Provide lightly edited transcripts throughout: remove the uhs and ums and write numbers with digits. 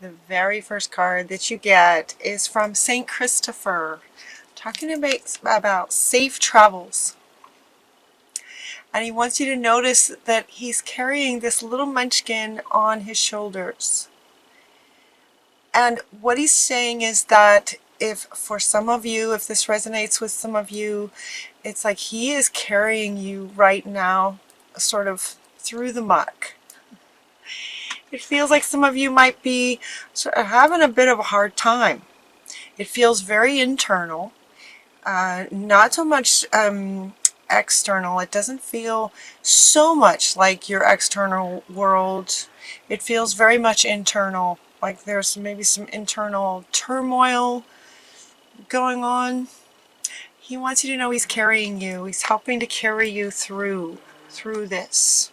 The very first card that you get is from Saint Christopher, talking about safe travels. And he wants you to notice that he's carrying this little munchkin on his shoulders. And what he's saying is that if for some of you, if this resonates with some of you, it's like he is carrying you right now sort of through the muck. It feels like some of you might be sort of having a bit of a hard time. It feels very internal, not so much external. It doesn't feel so much like your external world. It feels very much internal, like there's maybe some internal turmoil going on. He wants you to know he's carrying you. He's helping to carry you through this.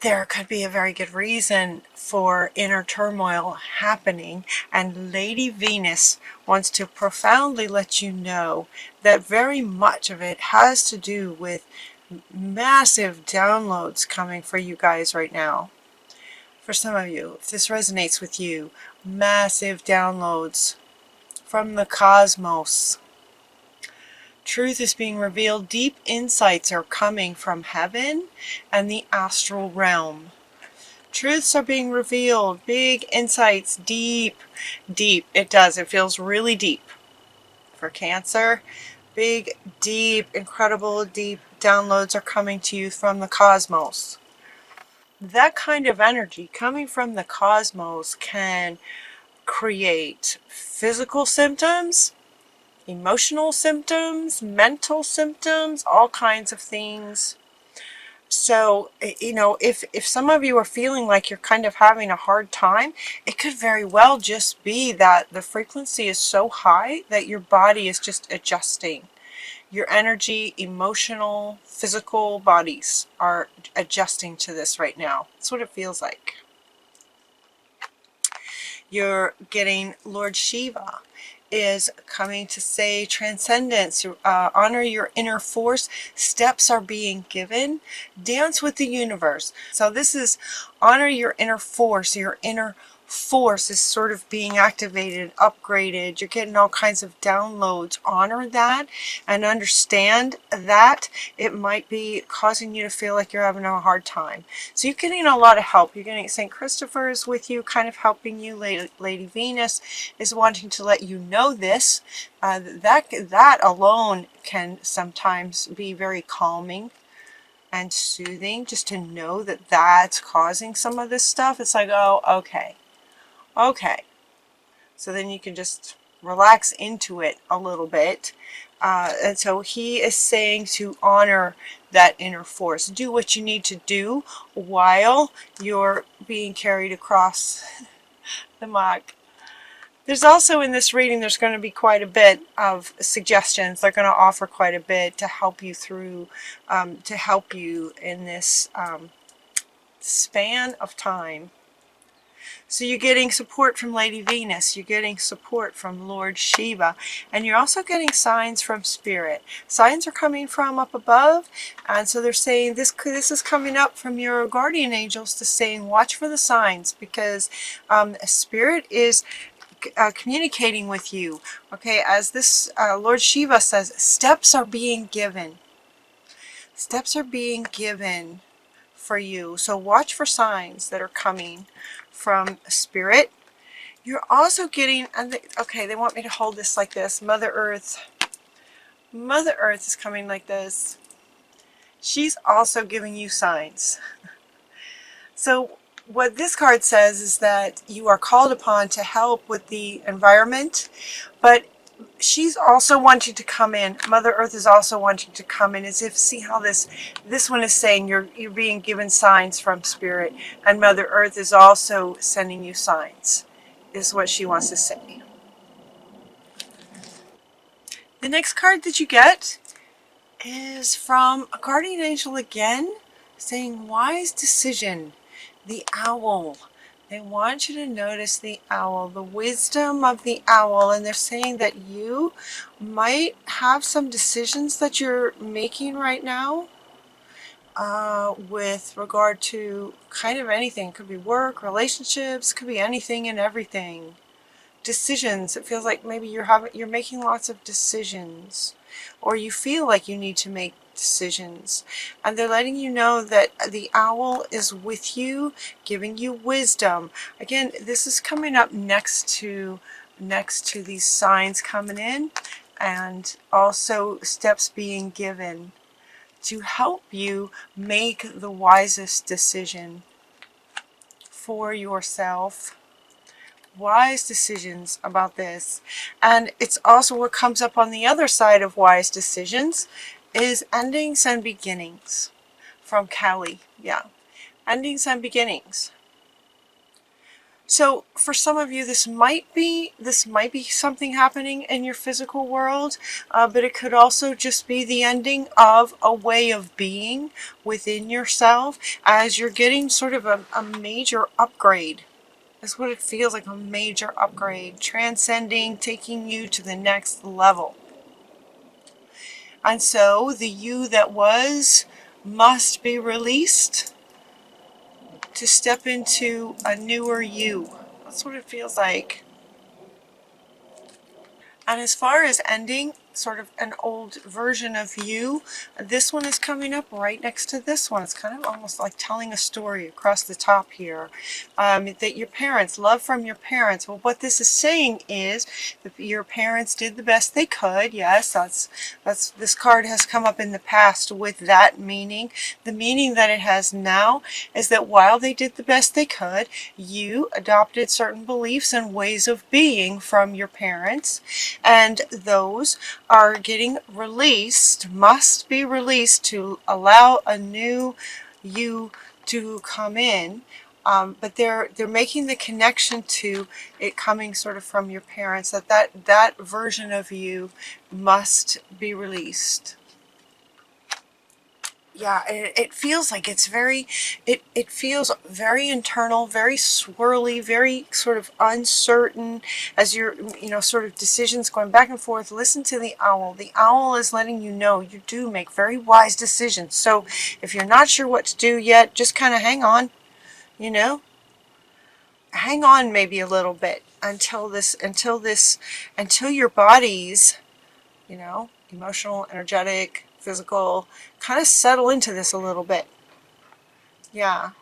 There could be a very good reason for inner turmoil happening, and Lady Venus wants to profoundly let you know that very much of it has to do with massive downloads coming for you guys right now. For some of you, if this resonates with you, massive downloads from the cosmos. Truth is being revealed. Deep insights are coming from heaven and the astral realm. Truths are being revealed. Big insights. Deep. It does. It feels really deep. For Cancer, big, deep, incredible, deep downloads are coming to you from the cosmos. That kind of energy coming from the cosmos can create physical symptoms, emotional symptoms, mental symptoms, all kinds of things. So, if some of you are feeling like you're kind of having a hard time, it could very well just be that the frequency is so high that your body is just adjusting. Your energy, emotional, physical bodies are adjusting to this right now. That's what it feels like. You're getting Lord Shiva is coming to say transcendence, honor your inner force, steps are being given, dance with the universe. So this is honor your inner force. Your inner force is sort of being activated, upgraded. You're getting all kinds of downloads. Honor that and understand that it might be causing you to feel like you're having a hard time. So you're getting a lot of help. You're getting St. Christopher's with you, kind of helping you. Lady Venus is wanting to let you know this. That alone can sometimes be very calming and soothing, just to know that that's causing some of this stuff. It's like, oh, okay. So then you can just relax into it a little bit. And so he is saying to honor that inner force. Do what you need to do while you're being carried across the muck. There's also in this reading, there's going to be quite a bit of suggestions. They're going to offer quite a bit to help you through, to help you in this span of time. So you're getting support from Lady Venus, you're getting support from Lord Shiva, and you're also getting signs from Spirit. Signs are coming from up above, and so they're saying this is coming up from your guardian angels to saying watch for the signs, because Spirit is communicating with you. Okay, as this Lord Shiva says, steps are being given. Steps are being given for you. So watch for signs that are coming from Spirit. You're also getting, okay, they want me to hold this like this. Mother Earth is coming like this. She's also giving you signs. So what this card says is that you are called upon to help with the environment, but she's also wanting to come in. Mother Earth is also wanting to come in, as if, see how this one is saying you're being given signs from Spirit, and Mother Earth is also sending you signs, is what she wants to say. The next card that you get is from a guardian angel again, saying wise decision, the owl. They want you to notice the owl, the wisdom of the owl, and they're saying that you might have some decisions that you're making right now, with regard to kind of anything. It could be work, relationships, could be anything and everything. Decisions. It feels like maybe you're making lots of decisions, or you feel like you need to make decisions, and they're letting you know that the owl is with you, giving you wisdom. Again, this is coming up next to these signs coming in, and also steps being given to help you make the wisest decision for yourself. Wise decisions about this. And it's also what comes up on the other side of wise decisions is endings and beginnings from Callie. Yeah, endings and beginnings. So for some of you, this might be something happening in your physical world, but it could also just be the ending of a way of being within yourself as you're getting sort of a major upgrade. That's what it feels like, a major upgrade, transcending, taking you to the next level. And so the you that was must be released to step into a newer you. That's what it feels like. And as far as ending sort of an old version of you, this one is coming up right next to this one. It's kind of almost like telling a story across the top here. That your parents, love from your parents. Well, what this is saying is that your parents did the best they could. Yes, that's this card has come up in the past with that meaning. The meaning that it has now is that while they did the best they could, you adopted certain beliefs and ways of being from your parents, and those are getting released, must be released to allow a new you to come in. But they're making the connection to it coming sort of from your parents, that version of you must be released. Yeah, it feels like it's very, it feels very internal, very swirly, very sort of uncertain as you're, sort of decisions going back and forth. Listen to the owl. The owl is letting you know you do make very wise decisions. So if you're not sure what to do yet, just kind of hang on, hang on maybe a little bit until your body's, emotional, energetic, physical, kind of settle into this a little bit. Yeah.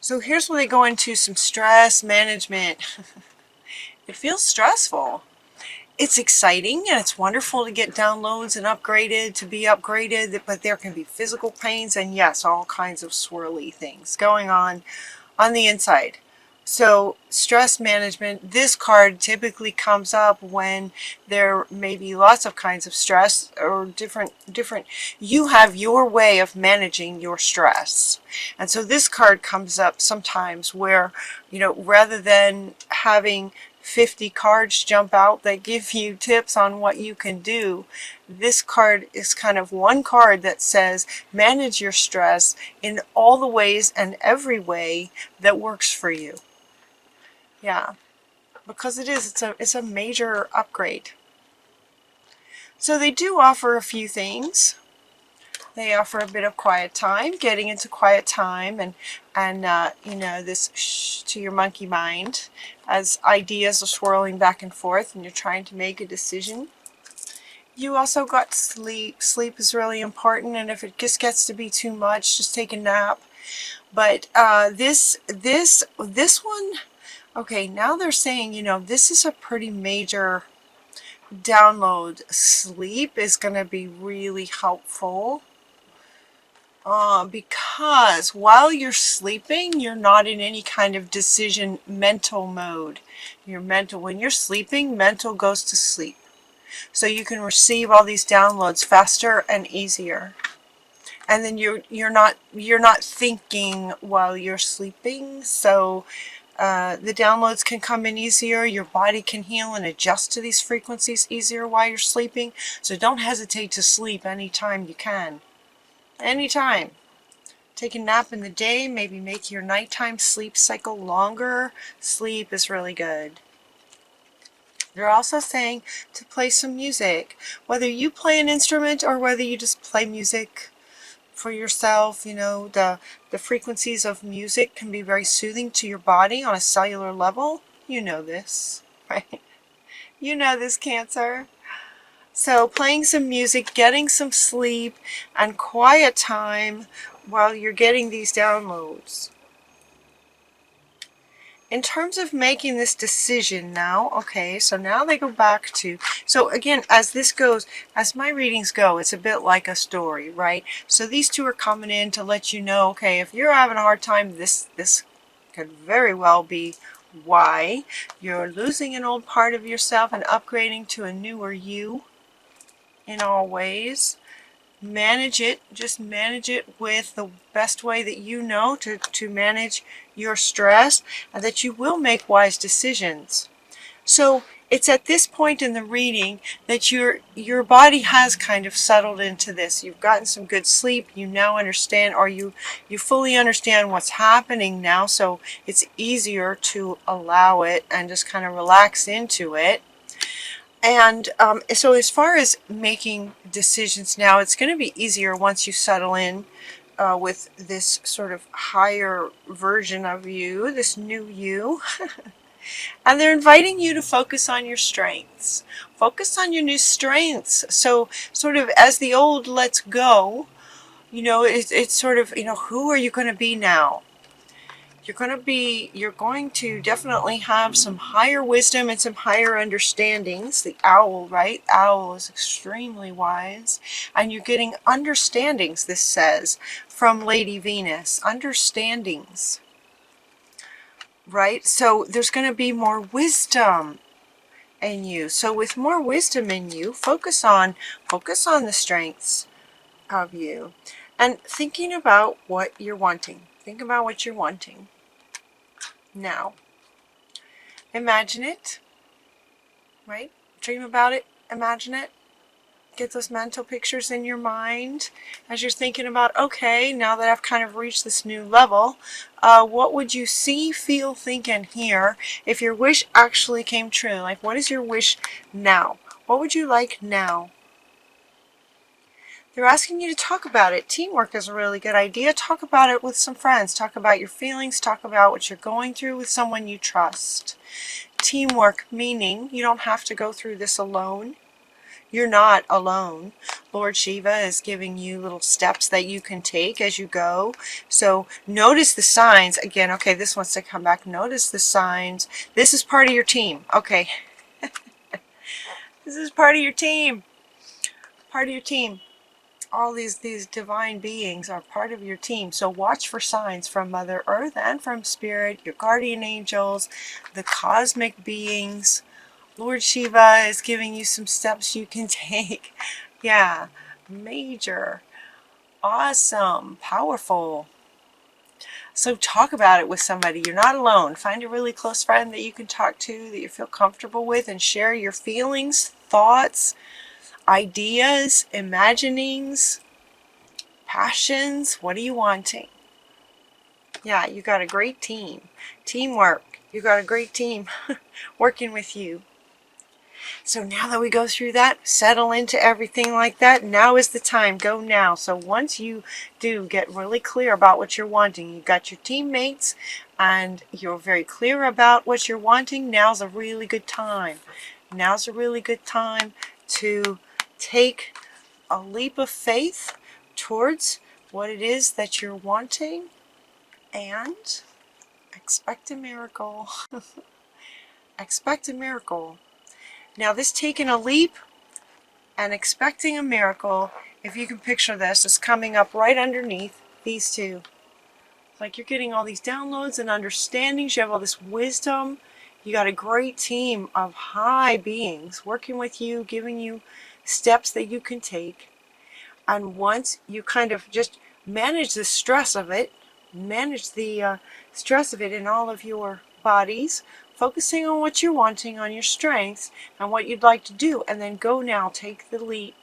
So here's where they go into some stress management. It feels stressful. It's exciting and it's wonderful to get downloads and to be upgraded, but there can be physical pains and yes, all kinds of swirly things going on the inside. So stress management, this card typically comes up when there may be lots of kinds of stress or different, you have your way of managing your stress. And so this card comes up sometimes where, rather than having 50 cards jump out that give you tips on what you can do, this card is kind of one card that says manage your stress in all the ways and every way that works for you. Yeah, because it's a major upgrade. So they do offer a few things. They offer a bit of quiet time, getting into quiet time, and this shh to your monkey mind as ideas are swirling back and forth and you're trying to make a decision. You also got sleep. Sleep is really important, and if it just gets to be too much, just take a nap. But this one, okay, now they're saying, this is a pretty major download. Sleep is going to be really helpful. Because while you're sleeping, you're not in any kind of decision mental mode. When you're sleeping, mental goes to sleep. So you can receive all these downloads faster and easier. And then you're not thinking while you're sleeping. So the downloads can come in easier. Your body can heal and adjust to these frequencies easier while you're sleeping. So don't hesitate to sleep anytime you can. Anytime. Take a nap in the day, maybe make your nighttime sleep cycle longer. Sleep is really good. They're also saying to play some music. Whether you play an instrument or whether you just play music, for yourself. You know, the frequencies of music can be very soothing to your body on a cellular level. You know this, right? You know this, Cancer. So playing some music, getting some sleep, and quiet time while you're getting these downloads. In terms of making this decision now, okay, so now they go back to, so again, as this goes, as my readings go, it's a bit like a story, right? So these two are coming in to let you know, okay, if you're having a hard time, this could very well be why. You're losing an old part of yourself and upgrading to a newer you in all ways. Manage it, just manage it with the best way that you know to manage your stress, and that you will make wise decisions. So it's at this point in the reading that your body has kind of settled into this. You've gotten some good sleep, you now understand, or you fully understand what's happening now, so it's easier to allow it and just kind of relax into it. And so as far as making decisions now, it's going to be easier once you settle in with this sort of higher version of you, this new you. And they're inviting you to focus on your strengths. Focus on your new strengths. So sort of as the old lets go, you know, it's sort of, you know, who are you going to be now? You're going to definitely have some higher wisdom and some higher understandings. The owl, right? Owl is extremely wise. And you're getting understandings, this says, from Lady Venus. Understandings, right? So there's going to be more wisdom in you. So with more wisdom in you, focus on the strengths of you. And thinking about what you're wanting. Think about what you're wanting. Now, imagine it, right? Dream about it, imagine it. Get those mental pictures in your mind as you're thinking about, okay, now that I've kind of reached this new level, what would you see, feel, think, and hear if your wish actually came true? Like, what is your wish now? What would you like now? They're asking you to talk about it. Teamwork is a really good idea. Talk about it with some friends. Talk about your feelings. Talk about what you're going through with someone you trust. Teamwork, meaning you don't have to go through this alone. You're not alone. Lord Shiva is giving you little steps that you can take as you go. So notice the signs. Again, okay, this wants to come back. Notice the signs. This is part of your team. Okay. This is part of your team. Part of your team. All these divine beings are part of your team. So watch for signs from Mother Earth and from Spirit, your guardian angels, the cosmic beings. Lord Shiva is giving you some steps you can take. Yeah, major, awesome, powerful. So talk about it with somebody. You're not alone. Find a really close friend that you can talk to, that you feel comfortable with, and share your feelings, thoughts, ideas, imaginings, passions. What are you wanting? Yeah, you got a great team. Teamwork. You got a great team working with you. So now that we go through that, settle into everything like that, now is the time. Go now. So once you do get really clear about what you're wanting, you've got your teammates and you're very clear about what you're wanting, now's a really good time. Now's a really good time to take a leap of faith towards what it is that you're wanting and expect a miracle. Expect a miracle. Now this taking a leap and expecting a miracle, if you can picture this, is coming up right underneath these two. Like you're getting all these downloads and understandings, you have all this wisdom, you got a great team of high beings working with you, giving you steps that you can take. And once you kind of just manage the stress of it, manage the stress of it in all of your bodies, focusing on what you're wanting, on your strengths, and what you'd like to do, and then go now, take the leap.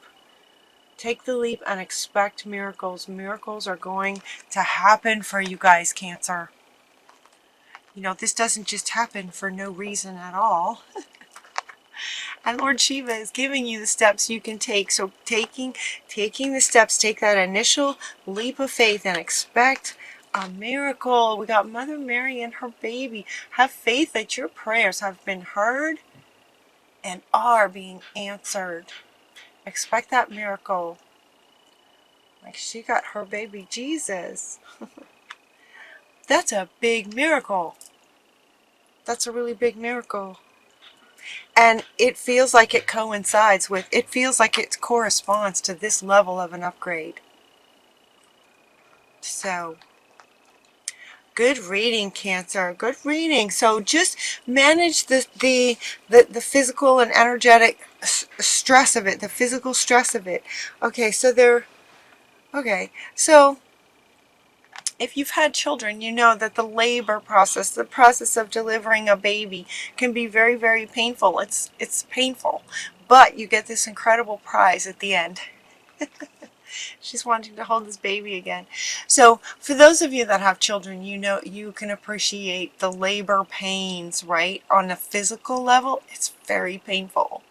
Take the leap and expect miracles. Miracles are going to happen for you guys, Cancer. You know, this doesn't just happen for no reason at all. And Lord Shiva is giving you the steps you can take. So taking the steps, take that initial leap of faith and expect a miracle. We got Mother Mary and her baby. Have faith that your prayers have been heard and are being answered. Expect that miracle. Like she got her baby Jesus. That's a big miracle. That's a really big miracle. And it feels like it coincides with, it feels like it corresponds to this level of an upgrade. So, good reading, Cancer. Good reading. So just manage the physical and energetic stress of it, the physical stress of it. Okay, so if you've had children, you know that the labor process, the process of delivering a baby can be very, very painful. It's painful, but you get this incredible prize at the end. She's wanting to hold this baby again. So for those of you that have children, you know you can appreciate the labor pains, right? On a physical level, it's very painful.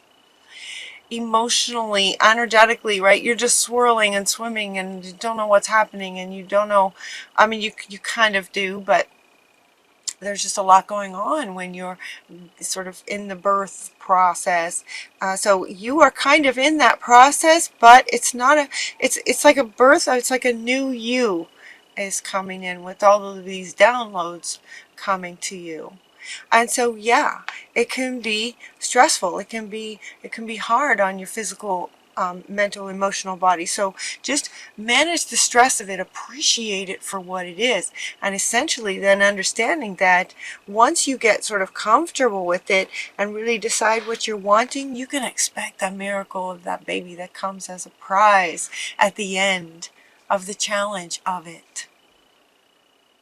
Emotionally, energetically, right? You're just swirling and swimming and you don't know what's happening and you don't know. I mean, you kind of do, but there's just a lot going on when you're sort of in the birth process. So you are kind of in that process, but it's not a, it's like a birth, it's like a new you is coming in with all of these downloads coming to you. And so, yeah, it can be stressful. It can be hard on your physical, mental, emotional body. So just manage the stress of it, appreciate it for what it is, and essentially then understanding that once you get sort of comfortable with it and really decide what you're wanting, you can expect the miracle of that baby that comes as a prize at the end of the challenge of it.